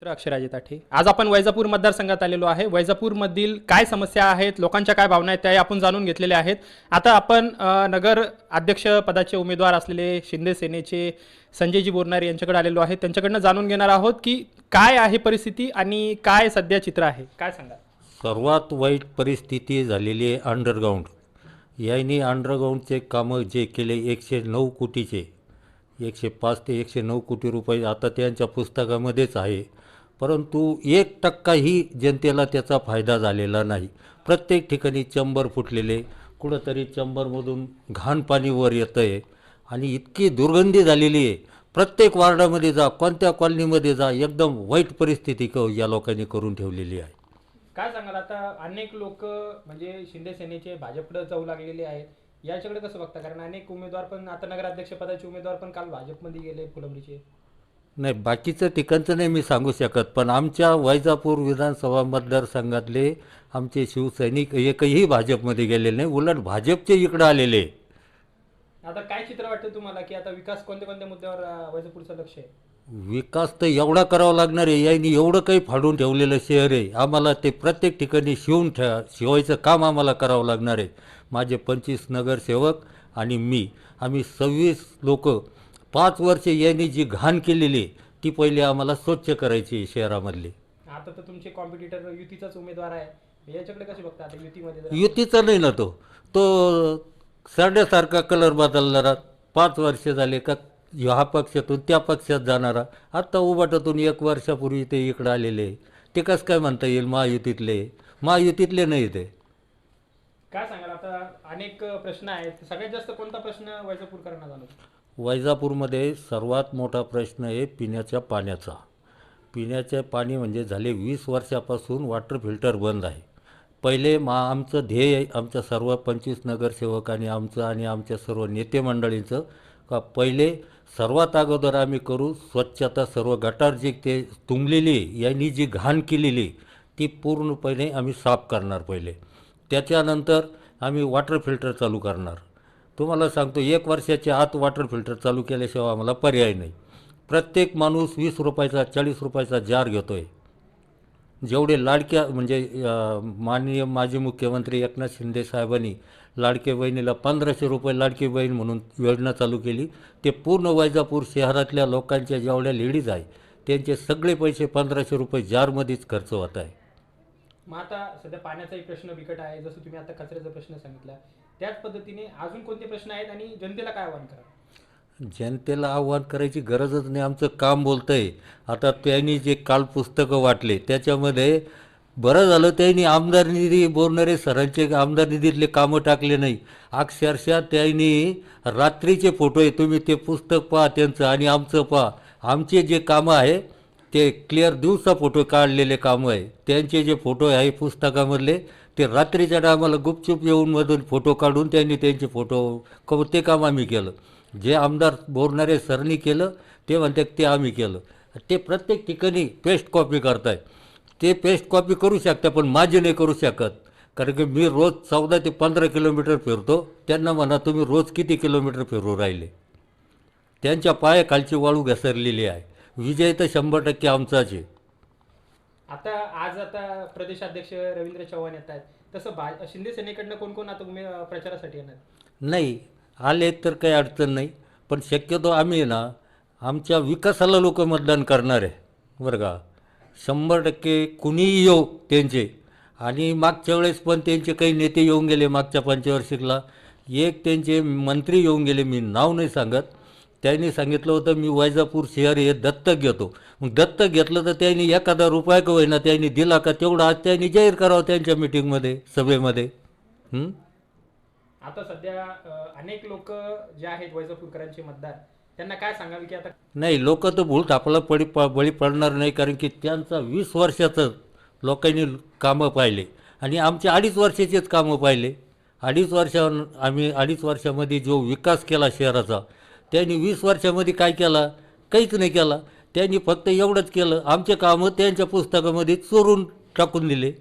अक्षराजी ताठे. आज आपण वैजापूर मतदारसंघात आलेलो आहे. वैजापूरमधील काय समस्या आहेत, लोकांच्या काय भावना आहेत, त्या आपण जाणून घेतलेल्या आहेत. आता आपण नगर अध्यक्ष पदाचे उमेदवार असलेले शिंदे सेनेचे संजयजी बोरनारे यांच्याकडे आलेलो आहे. त्यांच्याकडनं जाणून घेणार आहोत की काय आहे परिस्थिती आणि काय सध्या चित्र आहे. काय सांगा. सर्वात वाईट परिस्थिती झालेली आहे अंडरग्राऊंड. यांनी अंडरग्राऊंडचे कामं जे केले 109 कोटीचे, 105 ते 109 कोटी रुपये आता त्यांच्या पुस्तकामध्येच आहे. परंतु 1% जनतेला त्याचा फायदा झालेला नाही. प्रत्येक ठिकाणी चंबर फुटलेले, कुठंतरी चंबरमधून घाण पाणी वर येतं आहे आणि इतकी दुर्गंधी झालेली आहे. प्रत्येक वार्डामध्ये जा, कोणत्या कॉलनीमध्ये जा, एकदम वाईट परिस्थिती या लोकांनी करून ठेवलेली आहे. काय सांगाल. आता अनेक लोक म्हणजे शिंदे सेनेचे भाजपकडे जाऊ लागलेले आहेत. याच्याकडे कसं बघता, कारण अनेक उमेदवार पण आता नगराध्यक्ष पदाचे उमेदवार पण काल भाजपमध्ये गेले फुलंब्रीचे. नाही, बाकीचं ठिकाणचं नाही मी सांगू शकत, पण आमच्या वैजापूर विधानसभा मतदारसंघातले आमचे शिवसैनिक एकही भाजपमध्ये गेलेले नाही, उलट भाजपचे इकडं आलेले. आता काय चित्र वाटतं तुम्हाला की आता विकास कोणत्या कोणत्या मुद्द्यावर वैजापूरचं लक्ष आहे. विकास तर एवढा करावा लागणार आहे. यांनी एवढं काही फाडून ठेवलेलं शहर आहे, आम्हाला ते प्रत्येक ठिकाणी शिवायचं काम आम्हाला करावं लागणार आहे. माझे 25 नगरसेवक आणि आम्ही 26 लोक 5 वर्षे यांनी जी घाण केलेली ती पहिले आम्हाला स्वच्छ करायची शहरामधली. आता तर तुमचे कॉम्पिटिटर युतीचाच उमेदवार आहे. याच्याकडे कसे बघता. आता युतीमध्ये युतीचा नाही ना, तो सरड्यासारखा कलर बदलणारा. 5 वर्ष झाले का ह्या पक्षातून त्या पक्षात जाणारा. आत्ता उभाटातून 1 वर्षापूर्वी ते इकडं आलेले. ते कसं काय म्हणता येईल महायुतीतले नाही ते. काय सांगाल. आता अनेक प्रश्न आहेत. सगळ्यात जास्त कोणता प्रश्न वैजापूरकरांना जाणवतो. वैजापूरमध्ये सर्वात मोठा प्रश्न आहे पिण्याच्या पाण्याचा. पिण्याचे पाणी म्हणजे झाले 20 वर्षापासून वॉटर फिल्टर बंद आहे. पहिले आमचं ध्येय, आमच्या सर्व 25 नगरसेवकांनी आमचं आणि आमच्या सर्व नेते मंडळींचं, का पहिले सर्वात अगोदर आम्ही करू स्वच्छता. सर्व गटार जे ते तुंबलेली, यांनी जी घाण केलेली ती पूर्णपणे आम्ही साफ करणार पहिले. त्याच्यानंतर आम्ही वॉटर फिल्टर चालू करणार. तुम्हाला सांगतो 1 वर्षाच्या आत वॉटर फिल्टर चालू केल्याशिवाय आम्हाला पर्याय नाही. प्रत्येक माणूस 20 रुपयाचा 40 रुपयाचा जार घेतो आहे. जेवढे लाडक्या म्हणजे माननीय माजी मुख्यमंत्री एकनाथ शिंदे साहेबांनी लाडके बहिणीला 1500 रुपये लाडकी बहीण म्हणून योजना चालू केली. ते पूर्ण वैजापूर शहरातल्या लोकांच्या जेवढ्या लेडीज आहे त्यांचे सगळे पैसे 1500 रुपये जारमध्येच खर्च होत आहे. मग आता सध्या पाण्याचाही प्रश्न बिकट आहे. जसं तुम्ही आता कचऱ्याचा प्रश्न सांगितला, त्याच पद्धतीने अजून कोणते प्रश्न आहेत आणि जनतेला काय आव्हान करा. जनतेला आव्हान करायची गरजच नाही, आमचं काम बोलतं आहे. आता त्यांनी जे काल पुस्तकं वाटले त्याच्यामध्ये बरं झालं त्यांनी आमदार निधी बोरनारे सरांचे आमदार निधीतले कामं टाकले नाही. अक्षरशः त्यांनी रात्रीचे फोटो आहे, तुम्ही ते पुस्तक पहा त्यांचं आणि आमचं पहा. आमचे जे कामं आहे ते क्लिअर दिवसा फोटो काढलेले कामं आहे. त्यांचे जे फोटो आहे पुस्तकामधले ते रात्रीच्या टायमाला गुपचूप येऊन मधून फोटो काढून त्यांनी त्यांचे फोटो ते काम आम्ही केलं. जे आमदार बोरनारे सरनी केलं ते म्हणतात ते आम्ही केलं. ते प्रत्येक ठिकाणी पेस्ट कॉपी करताय. ते पेस्ट कॉपी करू शकता पण माझे नाही करू शकत, कारण की मी रोज 14 ते 15 किलोमीटर फिरतो. त्यांना म्हणा तुम्ही रोज किती किलोमीटर फिरू राहिले. त्यांच्या पायाखालची वाळू घसरलेली आहे. विजय तर 100% आमचाच आहे. आता प्रदेशाध्यक्ष रवींद्र चव्हाण येत आहेत. तसं शिंदे सेनेकडनं कोण कोण आता प्रचारासाठी येणार. नाही आले तर काही अडचण नाही, पण शक्यतो आम्ही ना आमच्या विकासाला लोक मतदान करणार आहे बरं का. 100% कुणीही येऊ त्यांचे. आणि मागच्या वेळेस पण त्यांचे काही नेते येऊन गेले. मागच्या पंचवार्षिकला एक त्यांचे मंत्री येऊन गेले, मी नाव नाही सांगत. त्यांनी सांगितलं होतं मी वैजापूर शहर हे दत्तक घेतो. मग दत्तक घेतलं तर त्यांनी एखादा रुपया का होईना त्यांनी दिला का तेवढं आज त्यांनी जाहीर करावं त्यांच्या मिटिंगमध्ये सभेमध्ये. आता सध्या अनेक लोक जे आहेत वैजापूरकरांचे मतदार, त्यांना काय सांगावे की आता नाही, लोक तर भूल थापाला बळी पडणार नाही, कारण की त्यांचा 20 वर्षाचं लोकांनी कामं पाहिले आणि आमचे 2.5 वर्षाचेच कामं पाहिले. 2.5 वर्षामध्ये जो विकास केला शहराचा त्यांनी 20 वर्षामध्ये काय केला, काहीच नाही केला. त्यांनी फक्त एवढंच केलं, आमचे कामं त्यांच्या पुस्तकामध्ये चोरून टाकून दिले.